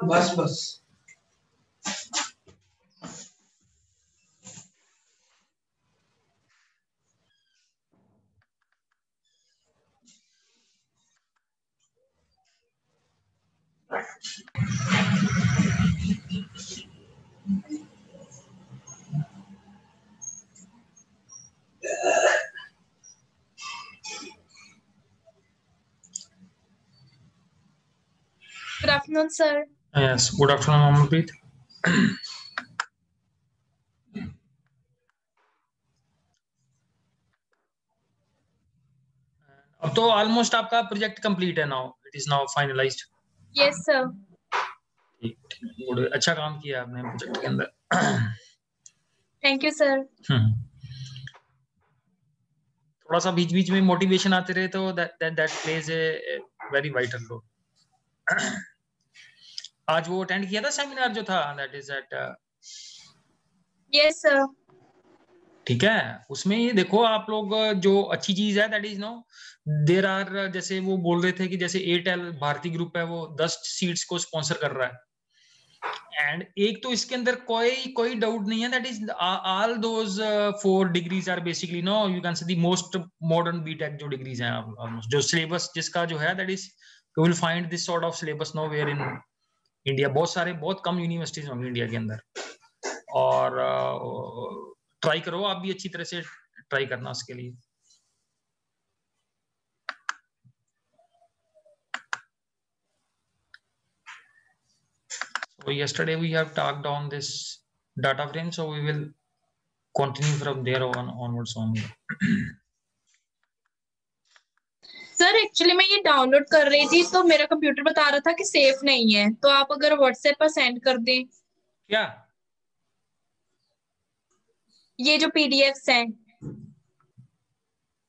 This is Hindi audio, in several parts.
बस बस Good afternoon, sir. Yes, good afternoon, Amanpreet. अब तो ऑलमोस्ट आपका प्रोजेक्ट कंप्लीट है now, it is now finalised. Yes, sir. ठीक, गुड, अच्छा काम किया आपने प्रोजेक्ट के अंदर। Thank you, sir. थोड़ा सा बीच बीच में मोटिवेशन आते रहे तो that plays a very vital role. आज वो अटेंड किया था सेमिनार जो था, that is at Yes, sir. ठीक है, उसमें ये देखो आप लोग, जो अच्छी चीज है that is no there are, जैसे वो बोल रहे थे कि जैसे एयरटेल भारती ग्रुप है वो 10 सीट्स को स्पॉन्सर कर रहा है, एंड एक तो इसके अंदर कोई डाउट नहीं है that is all those 4 degrees are basically no you can say the most modern BTech जो डिग्रीज हैं ऑलमोस्ट, जो सिलेबस जिसका जो है that is you will find this sort of syllabus nowhere in India. बहुत कम यूनिवर्सिटीज होंगी इंडिया के अंदर, और ट्राई करो आप भी अच्छी तरह से ट्राई करना उसके लिए। So yesterday we have talked on this data frame, so we will continue from there onwards only. Sir actually मैं ये डाउनलोड कर रही थी तो मेरा कंप्यूटर बता रहा था कि सेफ नहीं है, तो आप अगर व्हाट्सएप पर सेंड कर दें। क्या ये जो पीडीएफ्स हैं,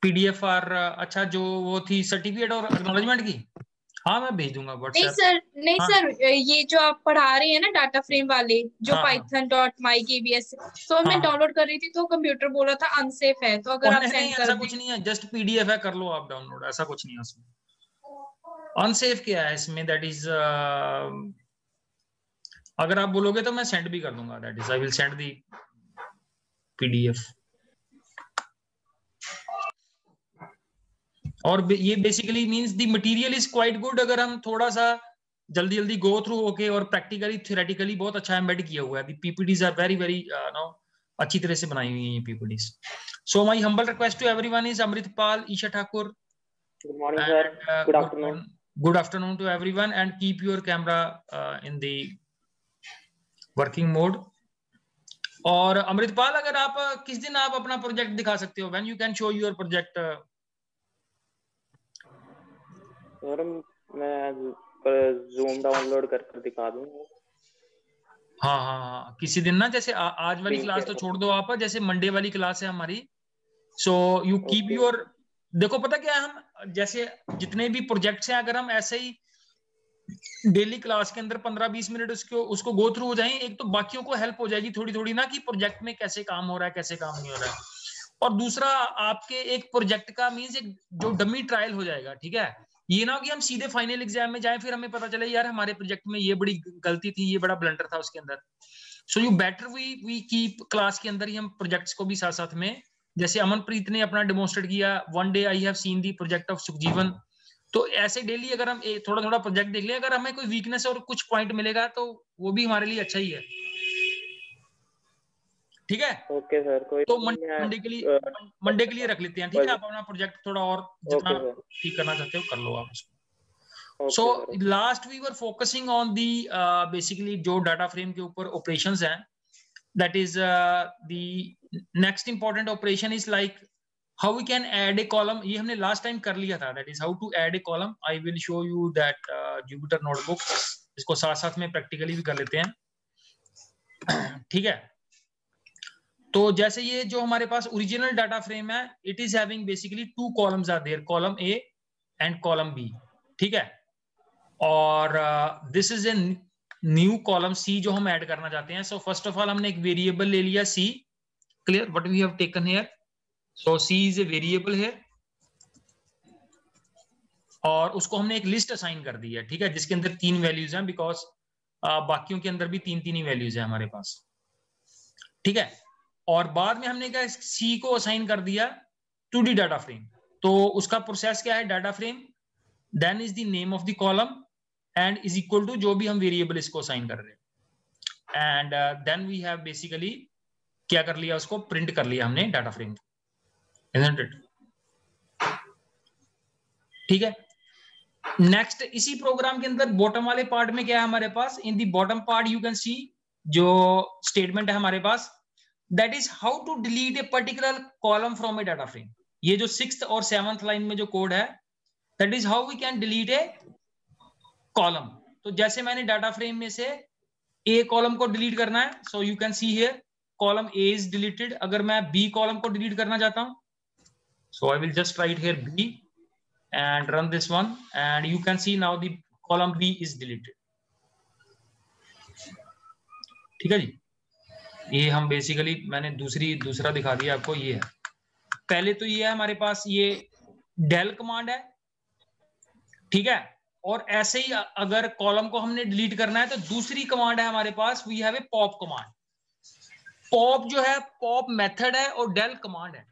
पीडीएफ और अच्छा जो वो थी सर्टिफिकेट और एक्नॉलेजमेंट की, हाँ मैं भेज दूंगा व्हाट्सएप। नहीं हाँ। सर, ये जो आप पढ़ा रहे हैं ना डाटा फ्रेम वाले जो हाँ, python.mykbs, तो मैं हाँ। डाउनलोड कर रही थी तो कंप्यूटर बोल रहा था अनसेफ है, तो अगर आप नहीं सेंड कर ऐसा दें। कुछ नहीं है, जस्ट पीडीएफ है, कर लो आप डाउनलोड, ऐसा कुछ नहीं है उसमें। अनसेफ क्या है इसमें, दैट इज अगर आप बोलोगे तो मैं सेंड भी कर दूंगा, that is I will send the PDF. और ये basically means the material is quite good, अगर हम थोड़ा सा जल्दी गो थ्रू होके, और प्रैक्टिकली थ्योरेटिकली बहुत अच्छा एम्बेड किया हुआ है। The PPTs are very no अच्छी तरह से बनाई हुई हैं ये PPTs. So my humble request to everyone is Amritpal, Isha Thakur, good morning sir, good afternoon, good afternoon to everyone, and keep your camera in the working mode. और अमृतपाल, अगर आप किस दिन आप अपना प्रोजेक्ट दिखा सकते हो, when you can show your project? Sir मैं जूम डाउनलोड कर दिखा दूंगा। हाँ, किसी दिन ना, जैसे आज वाली क्लास तो छोड़ दो आप, जैसे मंडे वाली क्लास है हमारी, सो यू कीप योर, देखो पता क्या है, हम जैसे जितने भी प्रोजेक्ट्स हैं अगर हम ऐसे ही डेली क्लास के अंदर 15-20 मिनट उसको गो थ्रू हो जाएं, एक तो बाकियों को हेल्प हो जाएगी थोड़ी ना कि प्रोजेक्ट में कैसे काम हो रहा है, कैसे काम नहीं हो रहा है, और दूसरा आपके एक प्रोजेक्ट का मींस एक जो डमी ट्रायल हो जाएगा, ठीक है। ये ना कि हम सीधे फाइनल एग्जाम में जाएं फिर हमें पता चले यार हमारे प्रोजेक्ट में ये बड़ी गलती थी, ये बड़ा ब्लंडर था उसके अंदर। So you better we keep class के अंदर ही हम प्रोजेक्ट्स को भी साथ साथ में, जैसे अमनप्रीत ने अपना डेमोन्स्ट्रेट किया, one day I have seen the project of Sukhjeevan, तो ऐसे डेली अगर हम थोड़ा प्रोजेक्ट देख लें, अगर हमें कोई वीकनेस और कुछ पॉइंट मिलेगा तो वो भी हमारे लिए अच्छा ही है, ठीक है। ओके सर, कोई तो मंडे के लिए रख लेते हैं, ठीक है। आप अपना प्रोजेक्ट थोड़ा और जितना ठीक करना चाहते हो कर लो आप उसको। So last we were focusing on the basically जो डाटा फ्रेम के ऊपर ऑपरेशंस हैं, that is the next important operation is like how we can add a column. ये हमने लास्ट टाइम कर लिया था, that is how to add a column. I will show you that Jupyter notebook, इसको साथ साथ में प्रैक्टिकली भी कर लेते हैं, ठीक है। तो जैसे ये जो हमारे पास ओरिजिनल डाटा फ्रेम है, it is having basically 2 columns are there, column A and column B, ठीक है। और this is a new column C जो हम ऐड करना चाहते हैं। सो फर्स्ट ऑफ ऑल हमने एक वेरिएबल ले लिया C, clear what we have taken here. So C is a variable here, और उसको हमने एक लिस्ट असाइन कर दी है, ठीक है, जिसके अंदर 3 वैल्यूज हैं, बिकॉज बाकियों के अंदर भी 3 ही वैल्यूज है हमारे पास, ठीक है। और बाद में हमने क्या सी को असाइन कर दिया 2D डाटा फ्रेम। तो उसका प्रोसेस क्या है, data frame then is the name of the column and is equal to जो भी हम वेरिएबल इसको असाइन कर रहे हैं, and then we have basically क्या कर लिया, उसको प्रिंट कर लिया हमने डाटा फ्रेम, isn't it? ठीक है। नेक्स्ट इसी प्रोग्राम के अंदर बॉटम वाले पार्ट में क्या है हमारे पास, in the bottom part you can see जो स्टेटमेंट है हमारे पास, that is how to delete a particular column from a data frame. ये जो 6th और 7th लाइन में जो कोड है, that is how we can delete a column. तो जैसे मैंने डाटा फ्रेम में से ए कॉलम को डिलीट करना है, so you can see here column A is deleted. अगर मैं बी कॉलम को डिलीट करना चाहता हूं, so I will just write here B and run this one, and you can see now the column B is deleted, ठीक है जी। ये हम बेसिकली मैंने दूसरा दिखा दिया आपको, ये है पहले तो ये है हमारे पास ये del कमांड है, ठीक है। और ऐसे ही अगर कॉलम को हमने डिलीट करना है तो दूसरी कमांड है हमारे पास, we have a pop command. Pop जो है पॉप मेथड है और del कमांड है,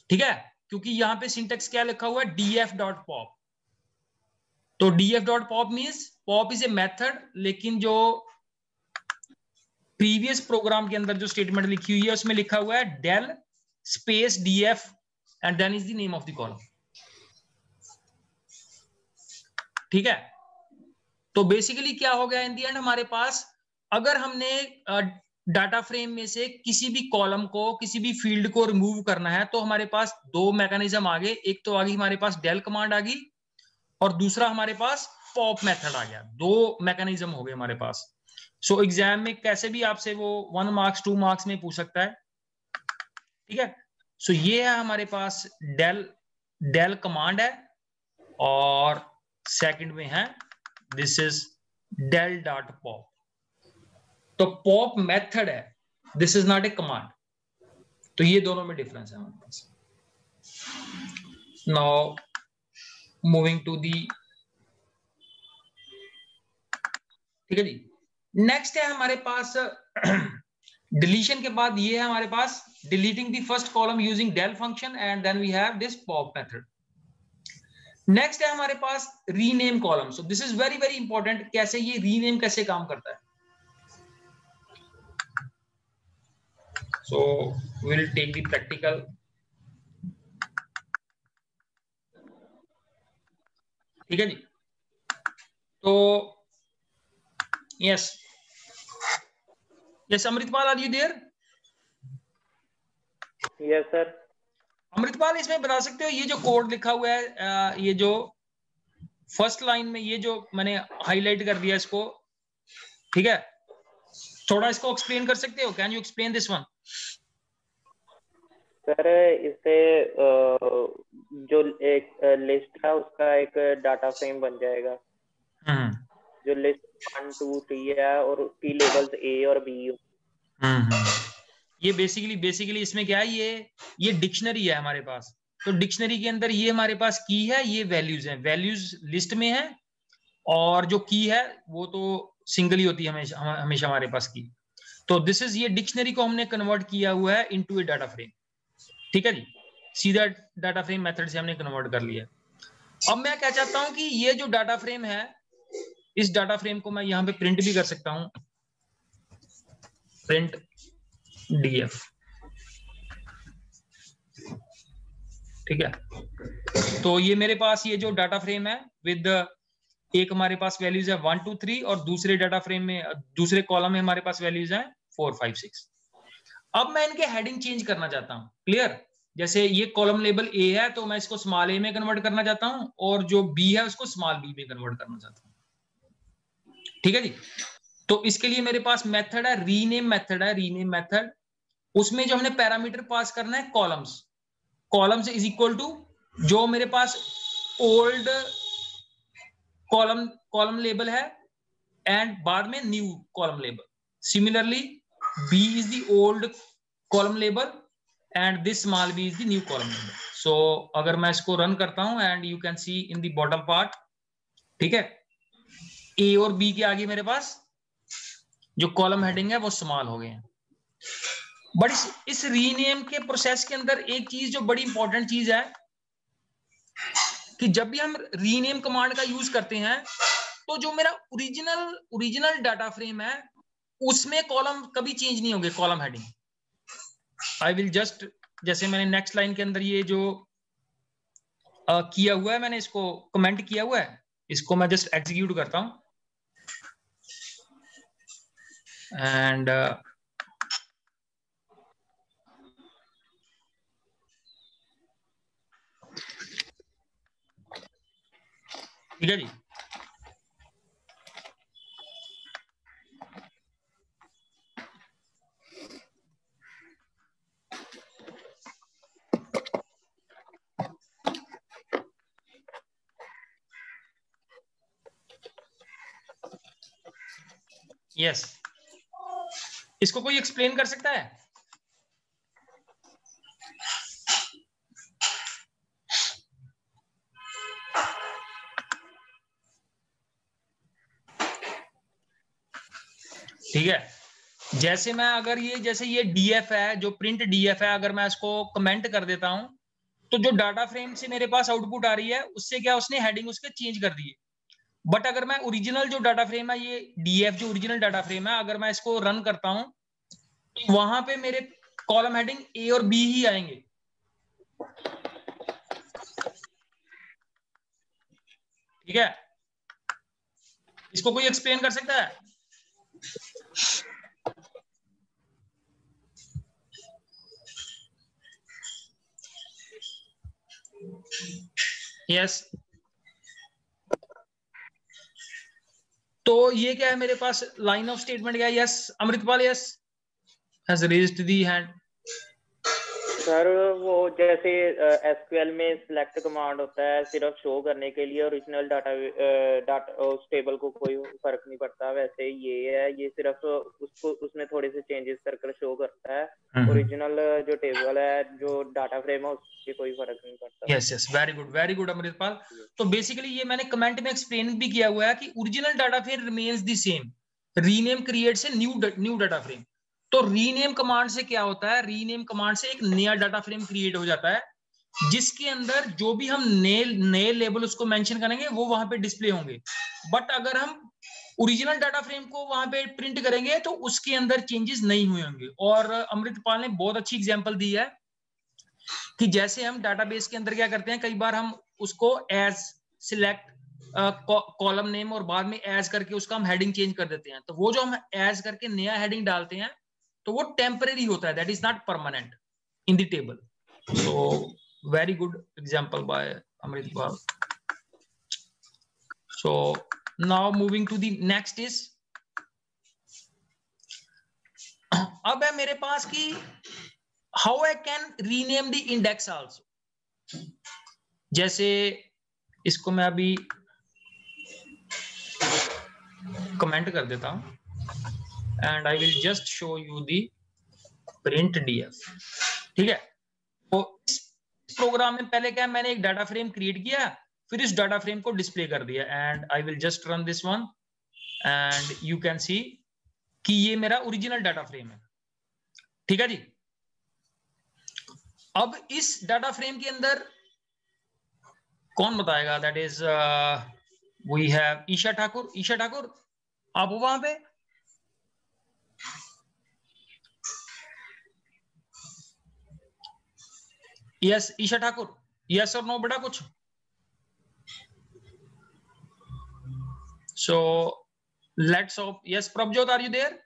ठीक है, क्योंकि यहां पे सिंटेक्स क्या लिखा हुआ है, df.pop। तो df.pop means pop is a method, लेकिन जो प्रीवियस प्रोग्राम के अंदर जो स्टेटमेंट लिखी हुई है उसमें लिखा हुआ है del space df and then is the name of the column, ठीक है। तो बेसिकली क्या हो गया इन द एंड, हमारे पास अगर हमने डाटा फ्रेम में से किसी भी कॉलम को, किसी भी फील्ड को रिमूव करना है, तो हमारे पास 2 मैकेनिज्म आ गए। एक तो आ गई हमारे पास del कमांड आ गई, और दूसरा हमारे पास पॉप मेथड आ गया। 2 मैकेनिज्म हो गए हमारे पास। सो एग्जाम में कैसे भी आपसे वो 1 मार्क्स 2 मार्क्स में पूछ सकता है, ठीक है। सो ये है हमारे पास del कमांड है, और सेकंड में है दिस इज del.pop। तो पॉप मेथड है, this is not a command. तो ये दोनों में डिफरेंस है हमारे पास। नाउ मूविंग टू दी, ठीक है जी। नेक्स्ट है हमारे पास डिलीशन के बाद ये है हमारे पास deleting the first column using del function, and then we have this pop method. Next है हमारे पास rename column. So this is very very important, कैसे ये रीनेम कैसे काम करता है। So we'll take the practical, ठीक है जी। तो yes Amritpal, are you there? Yes sir. Amritpal, इसमें बता सकते हो ये जो कोड लिखा हुआ है, ये जो फर्स्ट लाइन में ये जो मैंने हाईलाइट कर दिया इसको, ठीक है, थोड़ा इसको एक्सप्लेन कर सकते हो? Can you explain this one? Sir इससे जो एक लिस्ट है उसका एक डाटा फ्रेम बन जाएगा, जो लिस्ट 1 2 3 है और उसकी लेबल्स ए और बी। ये बेसिकली इसमें क्या है, ये डिक्शनरी है हमारे पास। तो डिक्शनरी के अंदर ये हमारे पास की है, ये वैल्यूज हैं, वैल्यूज लिस्ट में है, और जो की है वो तो सिंगल ही होती है हमेशा हमारे पास की। तो दिस इज, ये डिक्शनरी को हमने कन्वर्ट किया हुआ है इनटू ए डाटा फ्रेम, ठीक है जी। सीधा डाटा फ्रेम मेथड से हमने कन्वर्ट कर लिया। अब मैं क्या चाहता हूं कि ये जो डाटा फ्रेम है, इस डाटा फ्रेम को मैं यहां पे प्रिंट भी कर सकता हूं, प्रिंट df, ठीक है। तो ये मेरे पास ये जो डाटा फ्रेम है विद एक हमारे पास वैल्यूज है 1 2 3, और दूसरे डाटा फ्रेम में, दूसरे कॉलम में हमारे पास वैल्यूज हैं 4 5 6। अब मैं इनके हेडिंग चेंज करना चाहता हूं, क्लियर। जैसे ये कॉलम लेबल ए है, तो मैं इसको स्मॉल ए में कन्वर्ट करना चाहता हूं, और जो बी है उसको स्मॉल बी में कन्वर्ट करना चाहता हूं, ठीक है जी। तो इसके लिए मेरे पास मेथड है रीनेम मेथड, उसमें जो हमने पैरामीटर पास करना है columns, columns is equal to जो मेरे पास ओल्ड कॉलम लेबल है एंड बाद में new column label. Similarly b is the old column label and this small b is the new column label. So अगर मैं इसको रन करता हूं and you can see in the bottom part, ठीक है, a और b के आगे मेरे पास जो कॉलम हेडिंग है वो स्मॉल हो गए हैं. बट इस रीनेम के प्रोसेस के अंदर एक चीज जो बड़ी इंपॉर्टेंट चीज है कि जब भी हम रीनेम कमांड का यूज करते हैं तो जो मेरा ओरिजिनल डाटा फ्रेम है उसमें कॉलम कभी चेंज नहीं होंगे, column heading. I will just, जैसे मैंने नेक्स्ट लाइन के अंदर ये जो किया हुआ है, मैंने इसको कमेंट किया हुआ है, इसको मैं जस्ट एग्जीक्यूट करता हूं एंड ठीक है जी. यस, इसको कोई एक्सप्लेन कर सकता है? ठीक है, जैसे मैं अगर ये जैसे ये डीएफ है, जो प्रिंट डीएफ है, अगर मैं इसको कमेंट कर देता हूं तो जो डाटा फ्रेम से मेरे पास आउटपुट आ रही है उससे क्या उसने हेडिंग उसके चेंज कर दी है. बट अगर मैं ओरिजिनल जो डाटा फ्रेम है, ये डीएफ जो ओरिजिनल डाटा फ्रेम है, अगर मैं इसको रन करता हूं तो वहां पे मेरे कॉलम हेडिंग ए और बी ही आएंगे. ठीक है, इसको कोई एक्सप्लेन कर सकता है? यस. तो ये क्या है मेरे पास लाइन ऑफ स्टेटमेंट क्या है? Yes Amritpal, yes has raised the hand. Sir वो जैसे एसक्यूएल में सिलेक्ट कमांड होता है सिर्फ शो करने के लिए, ओरिजिनल डाटा उस टेबल को कोई फर्क नहीं पड़ता, वैसे ये है, ये सिर्फ उसको उसमें थोड़े से चेंजेस कर शो करता है. ओरिजिनल जो टेबल है, जो डाटा फ्रेम है, उससे कोई फर्क नहीं पड़ता. Yes yes, very good Amritpal. तो बेसिकली ये मैंने कमेंट में एक्सप्लेन भी किया हुआ है कि original data frame remains the same, rename creates a new data frame. तो रीनेम कमांड से क्या होता है? रीनेम कमांड से एक नया डाटा फ्रेम क्रिएट हो जाता है जिसके अंदर जो भी हम नए लेबल उसको मेंशन करेंगे वो वहां पे डिस्प्ले होंगे. बट अगर हम ओरिजिनल डाटा फ्रेम को वहां पे प्रिंट करेंगे तो उसके अंदर चेंजेस नहीं हुए होंगे. और अमृतपाल ने बहुत अच्छी एग्जांपल दी है कि जैसे हम डाटाबेस के अंदर क्या करते हैं, कई बार हम उसको एज सिलेक्ट कॉलम नेम और बाद में एज करके उसका हम हेडिंग चेंज कर देते हैं. तो वो जो हम एज करके नया हेडिंग डालते हैं तो वो टेम्परेरी होता है, that is not permanent in the table. So very good example by Amritpal. So now moving to the next is, अब है मेरे पास कि how I can rename the index also. जैसे इसको मैं अभी कमेंट कर देता हूं and I will just show you the print df. ठीक है, तो इस प्रोग्राम में पहले क्या, मैंने एक डाटा फ्रेम क्रिएट किया, फिर इस डाटा फ्रेम को डिस्प्ले कर दिया and I will just run this one and you can सी कि ये मेरा ओरिजिनल डाटा फ्रेम है. ठीक है जी. अब इस डाटा फ्रेम के अंदर कौन बताएगा? That is we have Isha Thakur. Isha Thakur, आप हो वहां पे? यस ईशा ठाकुर, यस और नो बेटा कुछ? So let's hope. Yes Prabhjot, are you there?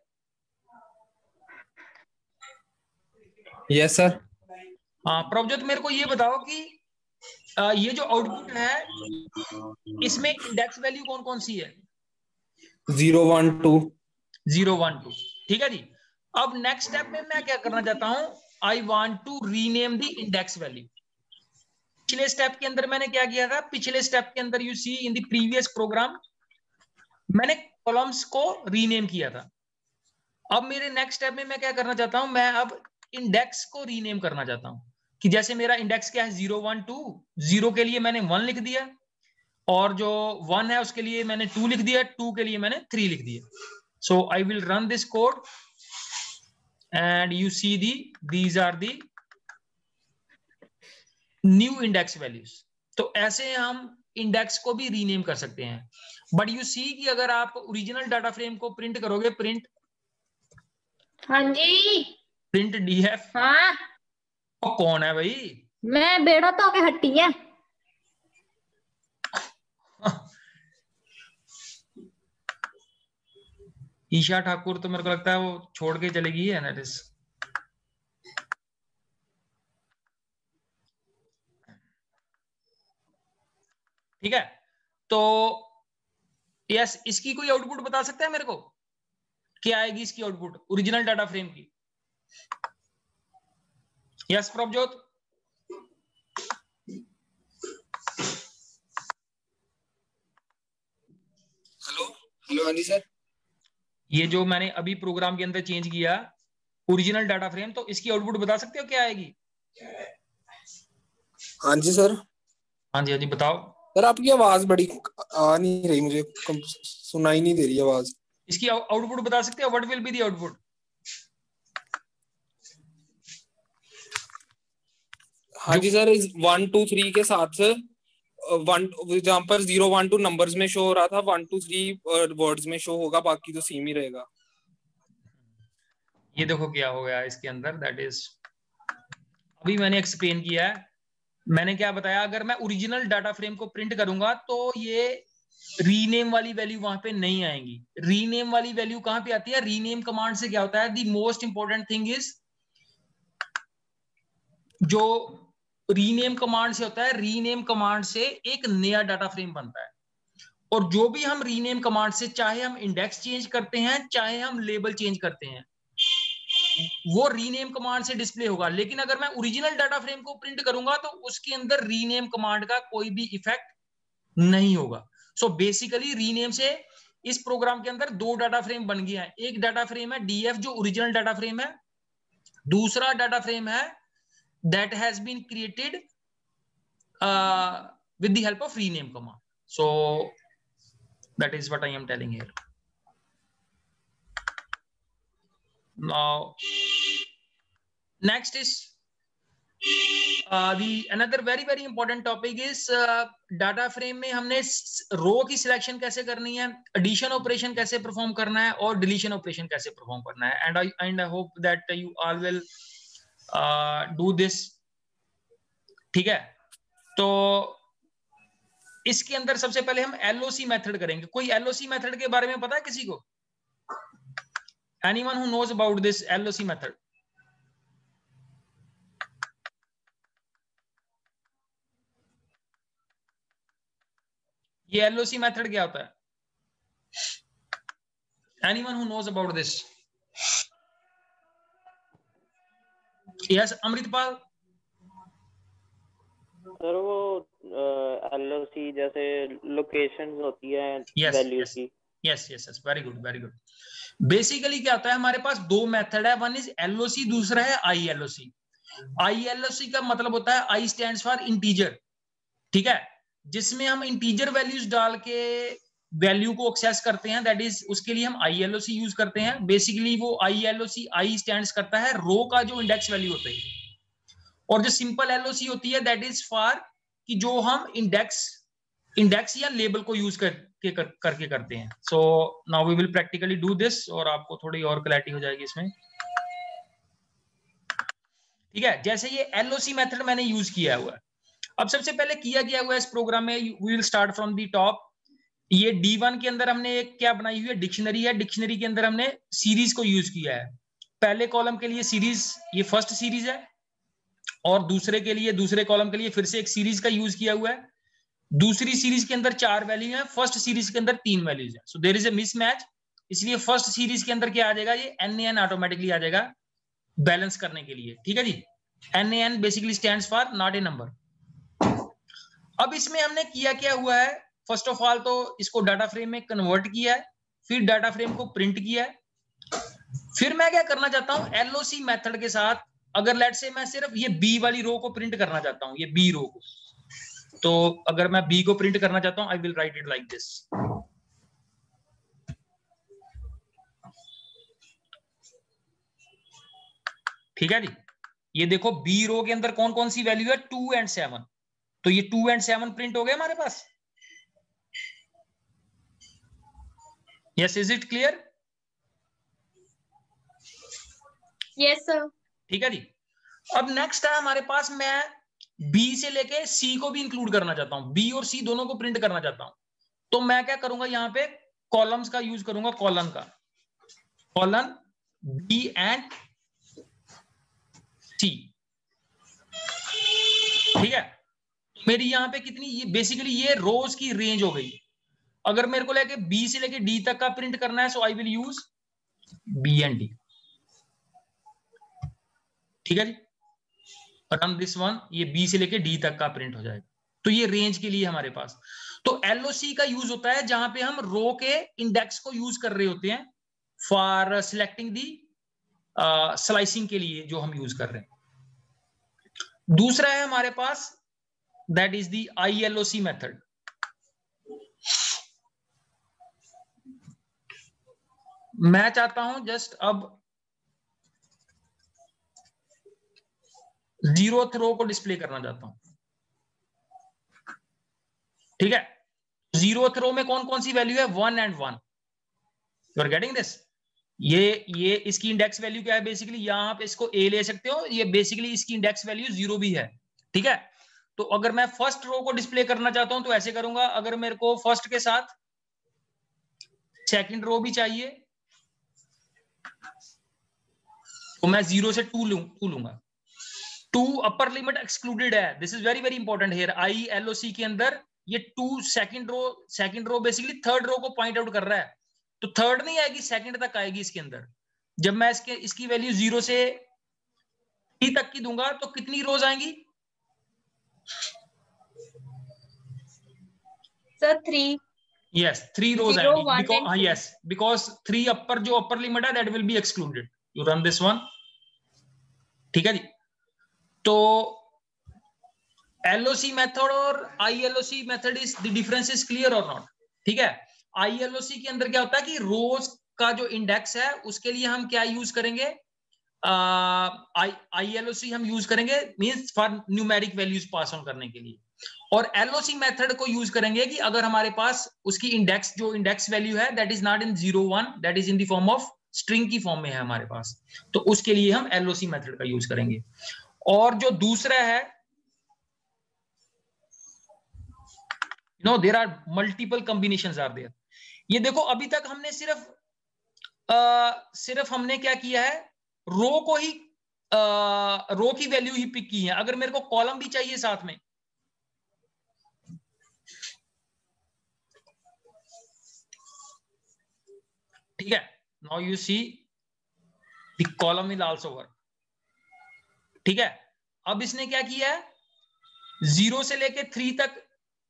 Yes sir. हाँ प्रभजोत, मेरे को ये बताओ कि ये जो आउटपुट है इसमें इंडेक्स वैल्यू कौन कौन सी है? 0 1 2. 0 1 2. ठीक है जी. अब नेक्स्ट स्टेप में मैं क्या करना चाहता हूं, I want to rename the index value. पिछले स्टेप के अंदर मैंने क्या किया था, पिछले स्टेप के अंदर you see in the previous program मैंने कॉलम्स को रीनेम किया था। अब मेरे नेक्स्ट स्टेप में मैं क्या करना चाहता हूं, मैं अब इंडेक्स को रीनेम करना चाहता हूं कि जैसे मेरा इंडेक्स क्या है 0 1 2, 0 के लिए मैंने 1 लिख दिया और जो 1 है उसके लिए मैंने 2 लिख दिया, 2 के लिए मैंने 3 लिख दिया। So I will run this code and you see these are the new index values. तो ऐसे हम इंडेक्स को भी रीनेम कर सकते हैं। बट यू सी कि अगर आप ओरिजिनल डाटा फ्रेम को प्रिंट करोगे, प्रिंट, हाँ जी, प्रिंट डीएफ, हाँ तो कौन है भाई? मैं बेड़ा तो के हट्टी है। ईशा ठाकुर तो मेरे को लगता है वो छोड़ के चलेगी है ना। ठीक है, तो यस, इसकी कोई आउटपुट बता सकता है मेरे को, क्या आएगी इसकी आउटपुट ओरिजिनल डाटा फ्रेम की? यस प्रभजोत। हेलो हेलो, हाँ जी सर। ये जो मैंने अभी प्रोग्राम के अंदर चेंज किया ओरिजिनल डाटा फ्रेम, तो इसकी आउटपुट बता सकते हो क्या आएगी? हाँ जी सर। हाँ जी बताओ सर। आपकी आवाज बड़ी आ नहीं रही, मुझे सुनाई नहीं दे रही आवाज। इसकी आउटपुट बता सकते हो? What will be the output? हाँ जी सर, 1 2 3 के साथ 1 जहाँ पर 0 1 2 नंबर्स में शो हो रहा था, 1 2 3 वर्ड्स में शो होगा, बाकी तो सेम ही रहेगा। ये देखो क्या हो गया इसके अंदर, दैट इज अभी मैंने एक्सप्लेन किया है। मैंने क्या बताया, अगर मैं ओरिजिनल डाटा फ्रेम को प्रिंट करूंगा तो ये रीनेम वाली वैल्यू वहां पे नहीं आएंगी। रीनेम वाली वैल्यू कहां पे आती है? रीनेम कमांड से क्या होता है, the most important thing is, जो रीनेम कमांड से होता है, रीनेम कमांड से एक नया डाटा फ्रेम बनता है। और जो भी हम रीनेम कमांड से, चाहे हम इंडेक्स चेंज करते हैं चाहे हम लेबल चेंज करते हैं, वो रीनेम कमांड से डिस्प्ले होगा। लेकिन अगर मैं ओरिजिनल डाटा फ्रेम को प्रिंट करूंगा तो उसके अंदर रीनेम कमांड का कोई भी इफेक्ट नहीं होगा। सो बेसिकली रीनेम से इस प्रोग्राम के अंदर दो डाटा फ्रेम बन गया है। एक डाटा फ्रेम है डीएफ जो ओरिजिनल डाटा फ्रेम है, दूसरा डाटा फ्रेम है that has been created with the help of rename command. So that is what I am telling here. Now next is the another very important topic is data frame में हमने रो की सिलेक्शन कैसे करनी है, एडिशन ऑपरेशन कैसे परफॉर्म करना है और डिलीशन ऑपरेशन कैसे परफॉर्म करना है। And I hope that you all will do this. ठीक है, तो इसके अंदर सबसे पहले हम एलओसी मेथड करेंगे। कोई एलओसी मेथड के बारे में पता है किसी को? Anyone who knows about this LOC method? ये एलओसी मेथड क्या होता है? Anyone who knows about this? Yes Amritpal. Sir वो एलओसी जैसे लोकेशंस होती है वैल्यूज की। Yes yes yes, very good very good. Basically क्या होता है, हमारे पास दो मेथड है, वन इज एलओसी, दूसरा है आईएलओसी। आईएलओसी का मतलब होता है आई स्टैंड्स फॉर इंटीजर। ठीक है, जिसमें हम इंटीजर वैल्यूज डाल के वैल्यू को एक्सेस करते हैं, दैट इज उसके लिए हम आईएलओसी यूज करते हैं। बेसिकली वो आईएलओसी, आई स्टैंड्स करता है रो का जो इंडेक्स वैल्यू होता है, और जो सिंपल एलओसी होती है दैट इज फॉर कि जो हम इंडेक्स या लेबल को यूज करके करते हैं। So now we will practically do this और आपको थोड़ी और क्लैरिटी हो जाएगी इसमें। ठीक है, जैसे ये एलओसी मेथड मैंने यूज किया हुआ है। अब सबसे पहले किया गया हुआ है इस प्रोग्राम में, we will start from the top. ये D1 के अंदर हमने एक क्या बनाई हुई है, डिक्शनरी है। डिक्शनरी के अंदर हमने सीरीज को यूज किया है। पहले कॉलम के लिए सीरीज, ये फर्स्ट सीरीज है, और दूसरे के लिए, दूसरे कॉलम के लिए फिर से एक सीरीज का यूज किया हुआ है। दूसरी सीरीज के अंदर 4 वैल्यू है, फर्स्ट सीरीज के अंदर 3 वैल्यूज है। So there is a mismatch, इसलिए फर्स्ट सीरीज के अंदर क्या आ जाएगा, ये NaN ऑटोमेटिकली आ जाएगा बैलेंस करने के लिए। ठीक है जी, NaN basically stands for not a number. अब इसमें हमने किया क्या हुआ है, फर्स्ट ऑफ ऑल तो इसको डाटा फ्रेम में कन्वर्ट किया है, फिर डाटा फ्रेम को प्रिंट किया है। फिर मैं क्या करना चाहता हूं, LOC मेथड के साथ, अगर लेट से मैं सिर्फ ये B वाली रो को प्रिंट करना चाहता हूं, ये B रो को, तो अगर मैं B को प्रिंट करना चाहता हूं, I will write it like this. ठीक है जी, ये देखो B रो के अंदर कौन कौन सी वैल्यू है, 2 और 7, तो ये 2 और 7 प्रिंट हो गए हमारे पास। Yes, is it clear? Yes sir. ठीक है जी, अब नेक्स्ट है हमारे पास, मैं B से लेके C को भी इंक्लूड करना चाहता हूं, B और C दोनों को प्रिंट करना चाहता हूं। तो मैं क्या करूंगा, यहां पे कॉलम्स का यूज करूंगा, कॉलन का, कॉलन B एंड C। ठीक है, मेरी यहां पे कितनी, ये बेसिकली ये रोज की रेंज हो गई। अगर मेरे को लेके B से लेके D तक का प्रिंट करना है, so I will use B and D। ठीक है जी, रन दिस वन, ये B से लेके D तक का प्रिंट हो जाएगा। तो ये रेंज के लिए हमारे पास, तो LOC का यूज होता है जहां पे हम रो के इंडेक्स को यूज कर रहे होते हैं फॉर सिलेक्टिंग दी स्लाइसिंग के लिए, जो हम यूज कर रहे हैं। दूसरा है हमारे पास, that is the ILOC method. मैं चाहता हूं जस्ट अब 0th रो को डिस्प्ले करना चाहता हूं। ठीक है, 0th रो में कौन कौन सी वैल्यू है, 1 and 1। You are getting this? ये इसकी इंडेक्स वैल्यू क्या है, बेसिकली यहां पे इसको A ले सकते हो, ये बेसिकली इसकी इंडेक्स वैल्यू 0 भी है। ठीक है, तो अगर मैं फर्स्ट रो को डिस्प्ले करना चाहता हूं तो ऐसे करूंगा, अगर मेरे को फर्स्ट के साथ सेकंड रो भी चाहिए तो मैं 0 से 2 लूंगा। 2 अपर लिमिट एक्सक्लूडेड है, this is very very important here. ILOC के अंदर ये 2 second row basically third row को पॉइंट आउट कर रहा है, तो थर्ड नहीं आएगी, सेकंड तक आएगी इसके अंदर। जब मैं इसकी वैल्यू 0 से 3 तक की दूंगा तो कितनी रोज आएंगी सर 3। यस, 3 रोज आएंगी, बिकॉज 3 अपर, जो अपर लिमिट है that will be excluded. You run this one. ठीक है जी, तो LOC मेथड और ILOC method is the difference is clear और नॉट? ठीक है, ILOC के अंदर क्या होता है कि रोज का जो इंडेक्स है उसके लिए हम क्या यूज करेंगे, ILOC हम यूज करेंगे means for numeric values pass on करने के लिए, और LOC मेथड को यूज करेंगे कि अगर हमारे पास उसकी इंडेक्स, जो इंडेक्स वैल्यू है that is not in 0 1, that is in the form of string की फॉर्म में है हमारे पास, तो उसके लिए हम LOC मेथड का यूज करेंगे। और जो दूसरा है, there are multiple combinations are there. ये देखो अभी तक हमने सिर्फ हमने क्या किया है, रो को ही रो की वैल्यू ही पिक की है। अगर मेरे को कॉलम भी चाहिए साथ में, ठीक है, now you see the column will also work. ठीक है, अब इसने क्या किया है, 0 से लेके 3 तक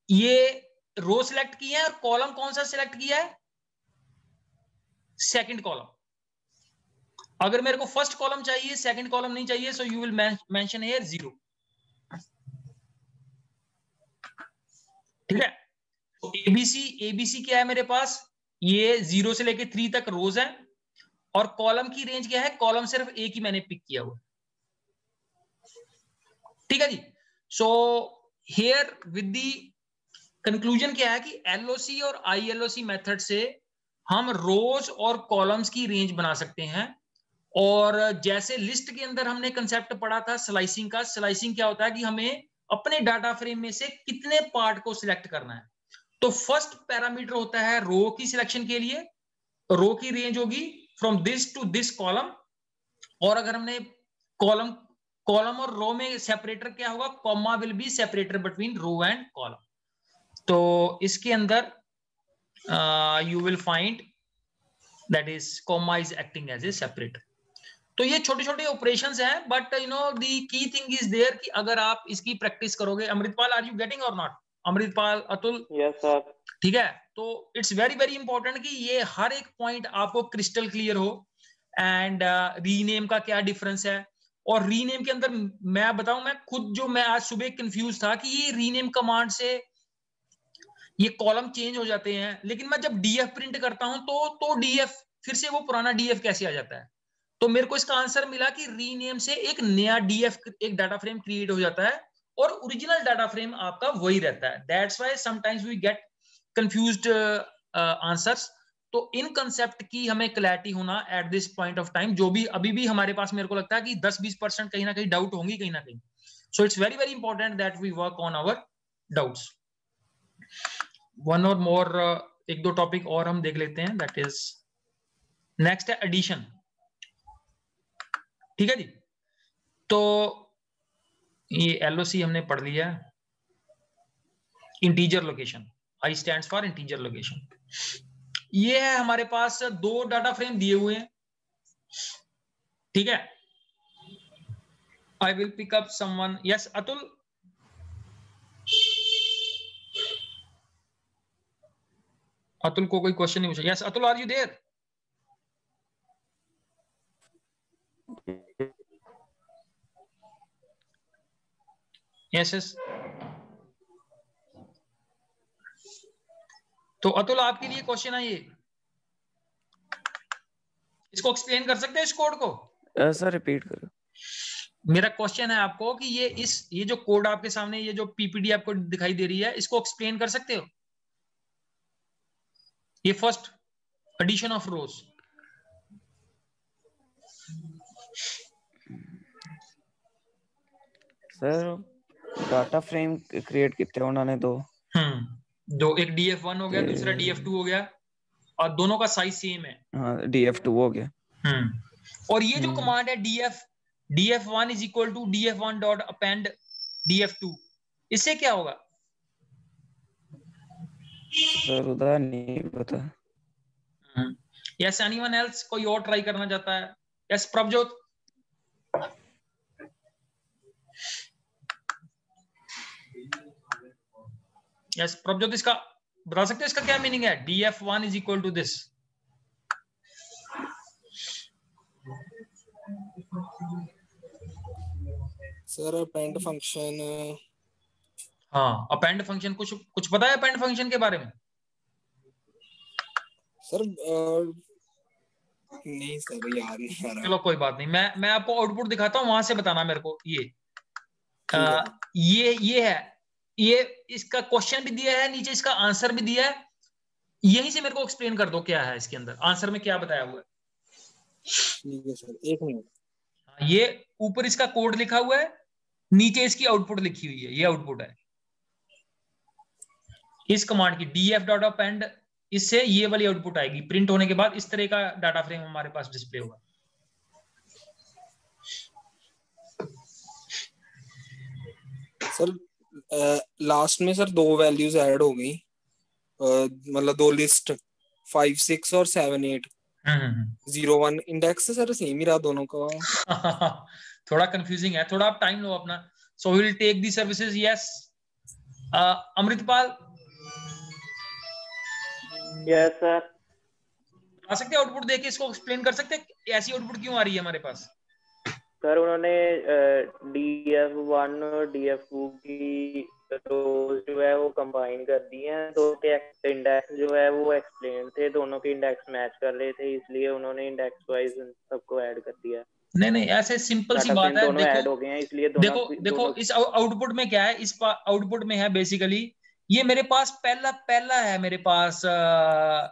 ये रो सिलेक्ट किया है, और कॉलम कौन सा सिलेक्ट किया है, सेकंड कॉलम। अगर मेरे को फर्स्ट कॉलम चाहिए, सेकंड कॉलम नहीं चाहिए, so you will mention here 0। ठीक है, तो ABC क्या है मेरे पास, ये 0 से लेके 3 तक रोज है, और कॉलम की रेंज क्या है, कॉलम सिर्फ एक ही मैंने पिक किया हुआ। ठीक है जी, so here with the conclusion क्या है कि LOC और ILOC मेथड से हम रोज और कॉलम्स की रेंज बना सकते हैं। और जैसे लिस्ट के अंदर हमने कंसेप्ट पढ़ा था स्लाइसिंग का, स्लाइसिंग क्या होता है कि हमें अपने डाटा फ्रेम में से कितने पार्ट को सिलेक्ट करना है। तो फर्स्ट पैरामीटर होता है रो की सिलेक्शन के लिए, रो की रेंज होगी from this to this column, और अगर हमने कॉलम और रो में सेपरेटर क्या होगा, comma will be separator between row and column. तो इसके अंदर you will find that is comma is acting as a separate. तो ये छोटे छोटे ऑपरेशंस हैं, but you know the key thing is there कि अगर आप इसकी प्रैक्टिस करोगे। अमृतपाल, आर यू गेटिंग और not? Amritpal, Atul? Yes sir. ठीक है, तो इट्स वेरी वेरी इंपॉर्टेंट कि ये हर एक पॉइंट आपको क्रिस्टल क्लियर हो। एंड रीनेम का क्या डिफरेंस है, और रीनेम के अंदर मैं बताऊं, मैं खुद जो मैं आज सुबह कंफ्यूज था कि ये रीनेम कमांड से ये कॉलम चेंज हो जाते हैं, लेकिन मैं जब डीएफ प्रिंट करता हूं तो डीएफ फिर से वो पुराना डीएफ कैसे आ जाता है। तो मेरे को इसका आंसर मिला कि रीनेम से एक नया डीएफ, एक डाटा फ्रेम क्रिएट हो जाता है और ओरिजिनल डाटा फ्रेम आपका वही रहता है। That's why sometimes we get confused answers. तो इन कंसेप्ट की हमें क्लैरिटी होना at this point of time, जो भी अभी भी हमारे पास मेरे को लगता है कि 10-20% कहीं ना कहीं डाउट होंगी कहीं ना कहीं। So it's very very important that we work on our doubts. One और मोर, एक दो टॉपिक और हम देख लेते हैं। दैट इज नेक्स्ट है एडिशन। ठीक है जी, तो ये एलओसी हमने पढ़ लिया। Integer location, I stands for integer location. ये है हमारे पास दो डाटा फ्रेम दिए हुए हैं। ठीक है, I will pick up someone. Yes Atul? Atul को कोई क्वेश्चन नहीं पूछा? Yes Atul, are you there? Yes yes. तो अतुल आपके लिए क्वेश्चन है, ये इसको एक्सप्लेन कर सकते हैं इस कोड को? सर रिपीट करो। मेरा क्वेश्चन है आपको कि ये जो कोड आपके सामने, ये जो पीपीडी आपको दिखाई दे रही है, इसको एक्सप्लेन कर सकते हो? ये first edition of rose. Sir data frame create किए उन्होंने दो, एक DF1 हो गया, दूसरा DF2 हो गया, और दोनों का साइज सेम है। हाँ DF2 हो गया। और ये जो कमांड है DF1 is equal to DF1 dot append DF2, इससे क्या होगा? सर उधर नहीं पता। Yes anyone else? कोई और ट्राई करना चाहता है? यस प्रभजोत? यस प्रभजोत, इसका बता सकते हैं इसका क्या मीनिंग है? DF1 is equal to this. Sir append function. हाँ, अपेंड फंक्शन, कुछ पता है अपेंड फंक्शन के बारे में? सर नहीं सर, याद नहीं आ रहा। चलो कोई बात नहीं, मैं आपको आउटपुट दिखाता हूँ, वहां से बताना मेरे को। ये है, ये इसका क्वेश्चन भी दिया है, नीचे इसका आंसर भी दिया है। यहीं से मेरे को एक्सप्लेन कर दो क्या है इसके अंदर, आंसर में क्या बताया हुआ है। ठीक है सर, एक मिनट। ये ऊपर इसका कोड लिखा हुआ है, नीचे इसकी आउटपुट लिखी हुई है। ये आउटपुट है इस कमांड की, df.append। इससे ये वाली आउटपुट आएगी। प्रिंट होने के बाद इस तरह का डाटा फ्रेम हमारे पास डिस्प्ले होगा। सर लास्ट में सर दो वैल्यूज ऐड हो गई, मतलब दो लिस्ट 5, 6 और 7, 8। 0, 1 इंडेक्स सर सेम ही रहा दोनों का। थोड़ा कंफ्यूजिंग है, थोड़ा आप टाइम लो अपना। So we will take the services. Yes Amritpal? Yes sir. आ सकते आउटपुट देके इसको एक्सप्लेन कर सकते हैं ऐसी आउटपुट क्यों आ रही है हमारे पास? सर उन्होंने DF1 और DF2 की रोज जो है वो कंबाइन कर दी हैं। दो के इंडेक्स जो है वो एक्सप्लेन थे, दोनों के इंडेक्स मैच कर रहे थे, इसलिए उन्होंने इंडेक्स वाइज सबको ऐड कर दिया। नहीं, ऐसे सिंपल सी बात है। दोनों ऐड हो गए हैं, इसलिए देखो इस आउटपुट में क्या है, इस आउटपुट में है बेसिकली ये मेरे पास पहला है मेरे पास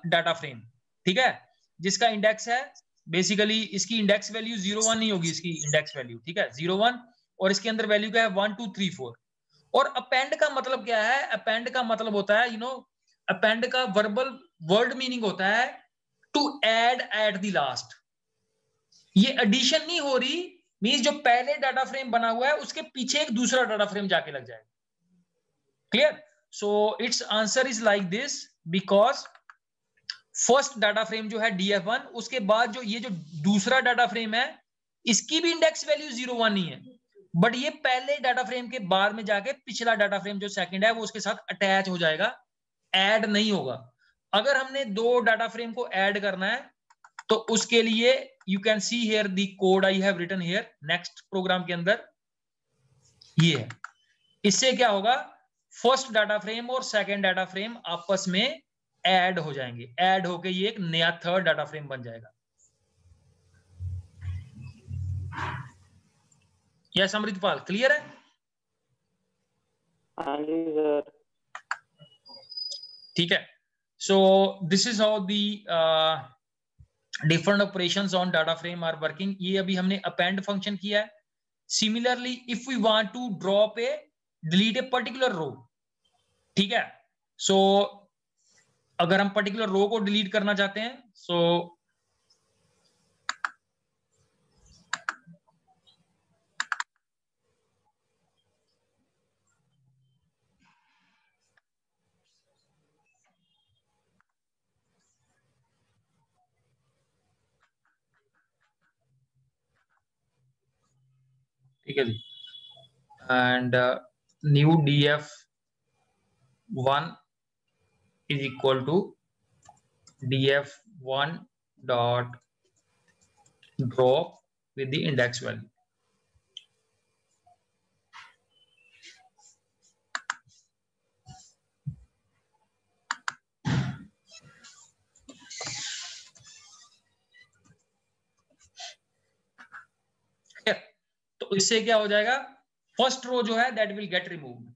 डाटा फ्रेम। ठीक है, जिसका इंडेक्स है बेसिकली, इसकी इंडेक्स वैल्यू 0, 1 नहीं होगी, इसकी इंडेक्स वैल्यू। ठीक है, 0, 1, और इसके अंदर वैल्यू क्या है 1, 2, 3, 4। और अपेंड का मतलब क्या है? अपेंड का मतलब होता है, अपेंड का वर्बल वर्ड मीनिंग होता है to add at the last. ये एडिशन नहीं हो रही, मींस जो पहले डाटा फ्रेम बना हुआ है उसके पीछे एक दूसरा डाटा फ्रेम जाके लग जाएगा। Clear? So it's answer is like this, because first data frame जो है df1, उसके बाद जो ये जो दूसरा डाटा फ्रेम है इसकी भी इंडेक्स वैल्यू 0 1 ही है, बट ये पहले डाटा फ्रेम के बाद में जाके पिछला डाटा फ्रेम जो सेकंड है वो उसके साथ अटैच हो जाएगा, ऐड नहीं होगा। अगर हमने दो डाटा फ्रेम को ऐड करना है तो उसके लिए you can see here the code I have written here next program के अंदर, ये है। इससे क्या होगा, फर्स्ट डाटा फ्रेम और सेकंड डाटा फ्रेम आपस में ऐड हो जाएंगे, ऐड होके ये एक नया थर्ड डाटा फ्रेम बन जाएगा। यस अमृतपाल, क्लियर है? हाँ जी सर। ठीक है, so this is how the different operations on data frame are working. ये अभी हमने अपेंड फंक्शन किया है। Similarly if we want to drop a delete a particular row, ठीक है, सो अगर हम पर्टिकुलर रो को डिलीट करना चाहते हैं, सो ठीक है जी, and new df1 is equal to df1 dot drop with the index value. तो इससे क्या हो जाएगा, फर्स्ट रो जो है दैट विल गेट रिमूव्ड।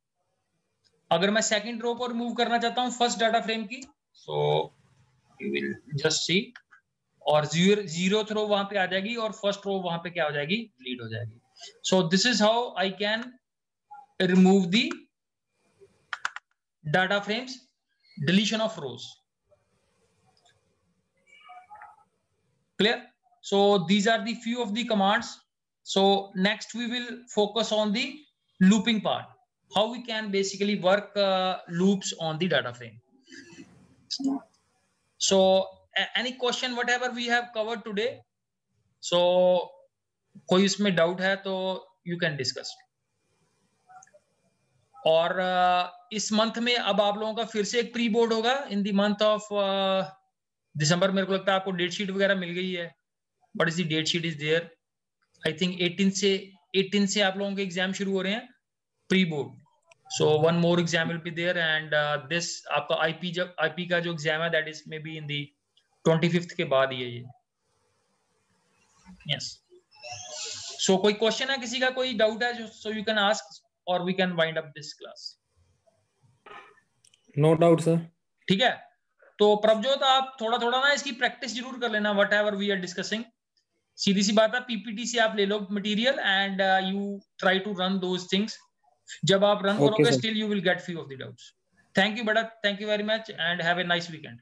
अगर मैं सेकंड रो को रिमूव करना चाहता हूं फर्स्ट डाटा फ्रेम की, so you will just see, और जीरोथ रो वहां पे आ जाएगी और फर्स्ट रो वहां पे क्या हो जाएगी, डिलीट हो जाएगी। सो this is how I can remove the data frames, deletion of rose. Clear? So these are the few of the commands. So next we will focus on the looping part, how we can basically work loops on the data frame. So any question whatever we have covered today, so कोई इसमें डाउट है तो you can discuss. और इस मंथ में अब आप लोगों का फिर से एक प्री बोर्ड होगा in the month of December. मेरे को लगता है आपको डेट शीट वगैरह मिल गई है, but is the date sheet is there. I think 18 से आप लोगों के एग्जाम शुरू हो रहे हैं pre board, so one more exam will be there and this आपका आईपी का जो एग्जाम है that is may be in the 25th के बाद ही है ये। यस, सो कोई क्वेश्चन है किसी का, कोई डाउट है जो, सो यू कैन आस्क और we can wind up this class. No doubt sir. ठीक है, तो प्रभजोत आप थोड़ा थोड़ा ना इसकी प्रैक्टिस जरूर कर लेना, whatever we are discussing. सीधी सी बात है, पीपीटी से आप ले लो material and you try to run those things. जब आप रन करोगे still you will get few of the doubts. Thank you बेटा, thank you very much and have a nice weekend.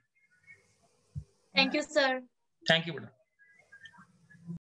Thank you sir. Thank you बेटा।